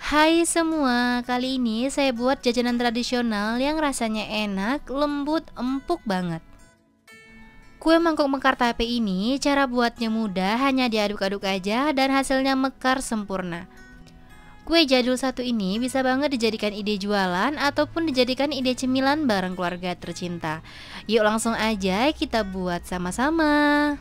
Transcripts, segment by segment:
Hai semua, kali ini saya buat jajanan tradisional yang rasanya enak, lembut, empuk banget. Kue mangkok mekar tape ini cara buatnya mudah, hanya diaduk-aduk aja dan hasilnya mekar sempurna. Kue jadul satu ini bisa banget dijadikan ide jualan ataupun dijadikan ide cemilan bareng keluarga tercinta. Yuk langsung aja kita buat sama-sama.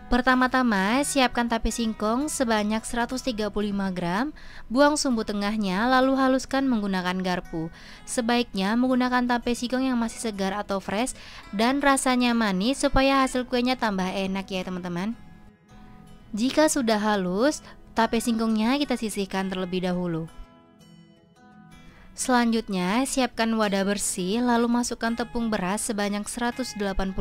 Pertama-tama, siapkan tape singkong sebanyak 135 gram, buang sumbu tengahnya lalu haluskan menggunakan garpu. Sebaiknya menggunakan tape singkong yang masih segar atau fresh dan rasanya manis supaya hasil kuenya tambah enak ya teman-teman. Jika sudah halus, tape singkongnya kita sisihkan terlebih dahulu. Selanjutnya, siapkan wadah bersih lalu masukkan tepung beras sebanyak 180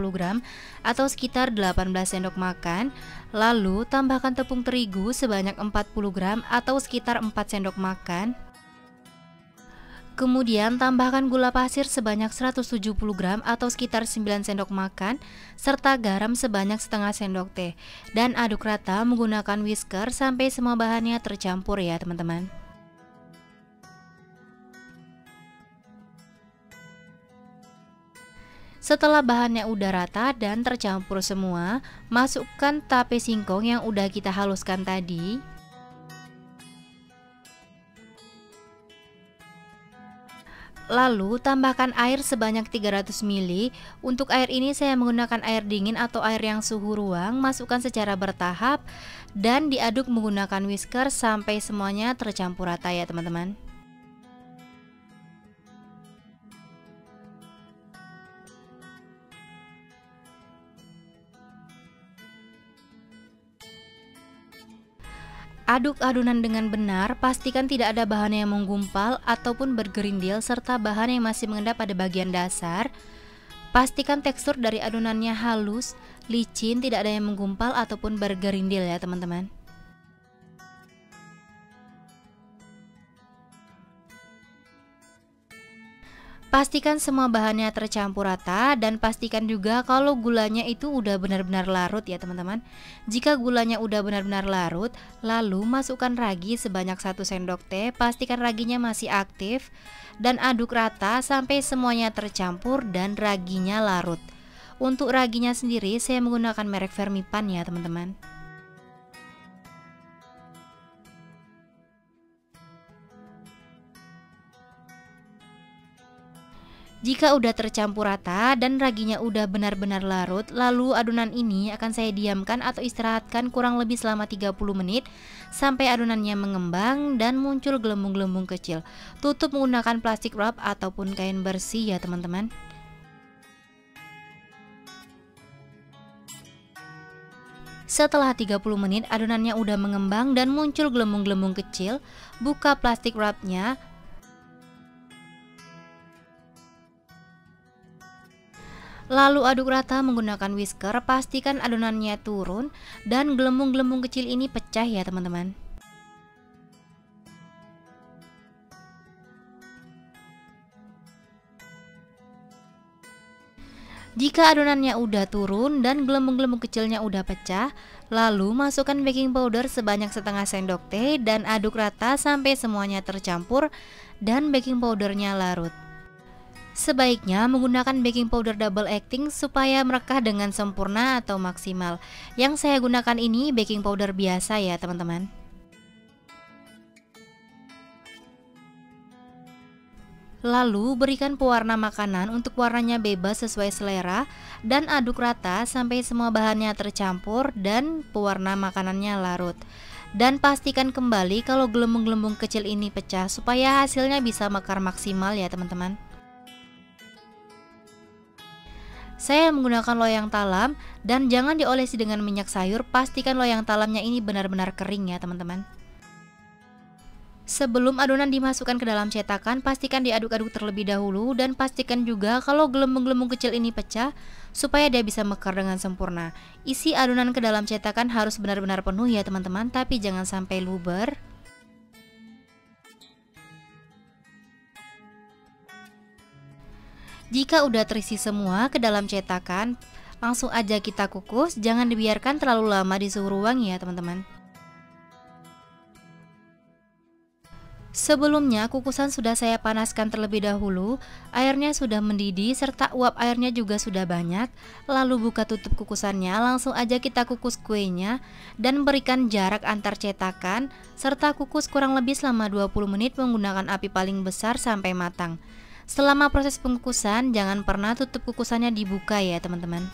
gram atau sekitar 18 sendok makan. Lalu tambahkan tepung terigu sebanyak 40 gram atau sekitar 4 sendok makan. Kemudian tambahkan gula pasir sebanyak 170 gram atau sekitar 9 sendok makan serta garam sebanyak setengah sendok teh. Dan aduk rata menggunakan whisker sampai semua bahannya tercampur ya teman-teman. Setelah bahannya udah rata dan tercampur semua, masukkan tape singkong yang udah kita haluskan tadi. Lalu tambahkan air sebanyak 300 ml. Untuk air ini saya menggunakan air dingin atau air yang suhu ruang. Masukkan secara bertahap dan diaduk menggunakan whisker sampai semuanya tercampur rata ya teman-teman. Aduk adonan dengan benar, pastikan tidak ada bahan yang menggumpal ataupun bergerindil serta bahan yang masih mengendap pada bagian dasar. Pastikan tekstur dari adonannya halus, licin, tidak ada yang menggumpal ataupun bergerindil ya teman-teman. Pastikan semua bahannya tercampur rata dan pastikan juga kalau gulanya itu udah benar-benar larut ya teman-teman. Jika gulanya udah benar-benar larut, lalu masukkan ragi sebanyak 1 sendok teh, pastikan raginya masih aktif dan aduk rata sampai semuanya tercampur dan raginya larut. Untuk raginya sendiri saya menggunakan merek Fermipan ya teman-teman. Jika udah tercampur rata dan raginya udah benar-benar larut, lalu adonan ini akan saya diamkan atau istirahatkan kurang lebih selama 30 menit sampai adonannya mengembang dan muncul gelembung-gelembung kecil. Tutup menggunakan plastik wrap ataupun kain bersih ya teman-teman. Setelah 30 menit adonannya udah mengembang dan muncul gelembung-gelembung kecil, buka plastik wrapnya. Lalu aduk rata menggunakan whisker, pastikan adonannya turun dan gelembung-gelembung kecil ini pecah ya teman-teman. Jika adonannya udah turun dan gelembung-gelembung kecilnya udah pecah, lalu masukkan baking powder sebanyak setengah sendok teh dan aduk rata sampai semuanya tercampur dan baking powdernya larut. Sebaiknya menggunakan baking powder double acting supaya merekah dengan sempurna atau maksimal. Yang saya gunakan ini baking powder biasa ya teman-teman. Lalu berikan pewarna makanan untuk warnanya bebas sesuai selera dan aduk rata sampai semua bahannya tercampur dan pewarna makanannya larut. Dan pastikan kembali kalau gelembung-gelembung kecil ini pecah supaya hasilnya bisa mekar maksimal ya teman-teman. Saya menggunakan loyang talam dan jangan diolesi dengan minyak sayur, pastikan loyang talamnya ini benar-benar kering ya teman-teman. Sebelum adonan dimasukkan ke dalam cetakan, pastikan diaduk-aduk terlebih dahulu dan pastikan juga kalau gelembung-gelembung kecil ini pecah supaya dia bisa mekar dengan sempurna. Isi adonan ke dalam cetakan harus benar-benar penuh ya teman-teman, tapi jangan sampai luber. Jika udah terisi semua ke dalam cetakan, Langsung aja kita kukus, jangan dibiarkan terlalu lama di suhu ruang ya teman-teman. Sebelumnya kukusan sudah saya panaskan terlebih dahulu, airnya sudah mendidih serta uap airnya juga sudah banyak. Lalu buka tutup kukusannya, langsung aja kita kukus kuenya dan berikan jarak antar cetakan serta kukus kurang lebih selama 20 menit menggunakan api paling besar sampai matang. Selama proses pengukusan jangan pernah tutup kukusannya dibuka ya teman-teman.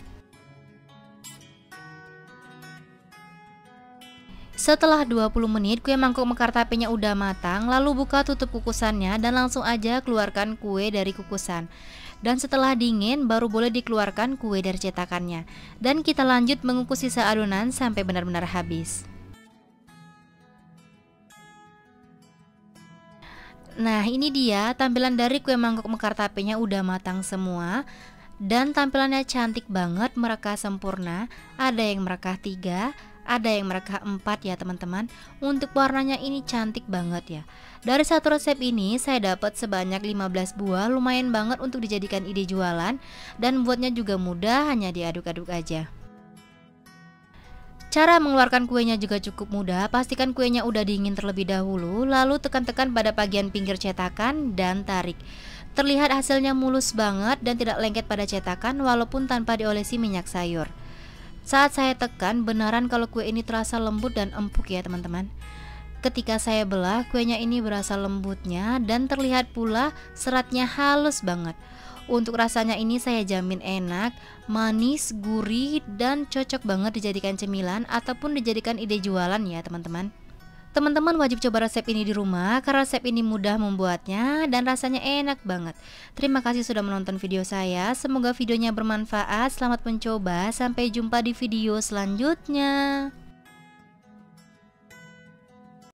Setelah 20 menit kue mangkok mekar tapenya udah matang, lalu buka tutup kukusannya dan langsung aja keluarkan kue dari kukusan. Dan setelah dingin baru boleh dikeluarkan kue dari cetakannya. Dan kita lanjut mengukus sisa adonan sampai benar-benar habis. Nah, ini dia tampilan dari kue mangkok mekar tapenya udah matang semua. Dan tampilannya cantik banget, merekah sempurna. Ada yang merekah 3, ada yang merekah 4 ya teman-teman. Untuk warnanya ini cantik banget ya. Dari satu resep ini saya dapat sebanyak 15 buah, lumayan banget untuk dijadikan ide jualan. Dan buatnya juga mudah, hanya diaduk-aduk aja. Cara mengeluarkan kuenya juga cukup mudah. Pastikan kuenya udah dingin terlebih dahulu, lalu tekan-tekan pada bagian pinggir cetakan dan tarik. Terlihat hasilnya mulus banget dan tidak lengket pada cetakan walaupun tanpa diolesi minyak sayur. Saat saya tekan, beneran kalau kue ini terasa lembut dan empuk ya teman-teman. Ketika saya belah, kuenya ini berasa lembutnya dan terlihat pula seratnya halus banget. Untuk rasanya ini saya jamin enak, manis, gurih, dan cocok banget dijadikan cemilan ataupun dijadikan ide jualan ya teman-teman. Teman-teman wajib coba resep ini di rumah karena resep ini mudah membuatnya dan rasanya enak banget. Terima kasih sudah menonton video saya. Semoga videonya bermanfaat. Selamat mencoba. Sampai jumpa di video selanjutnya.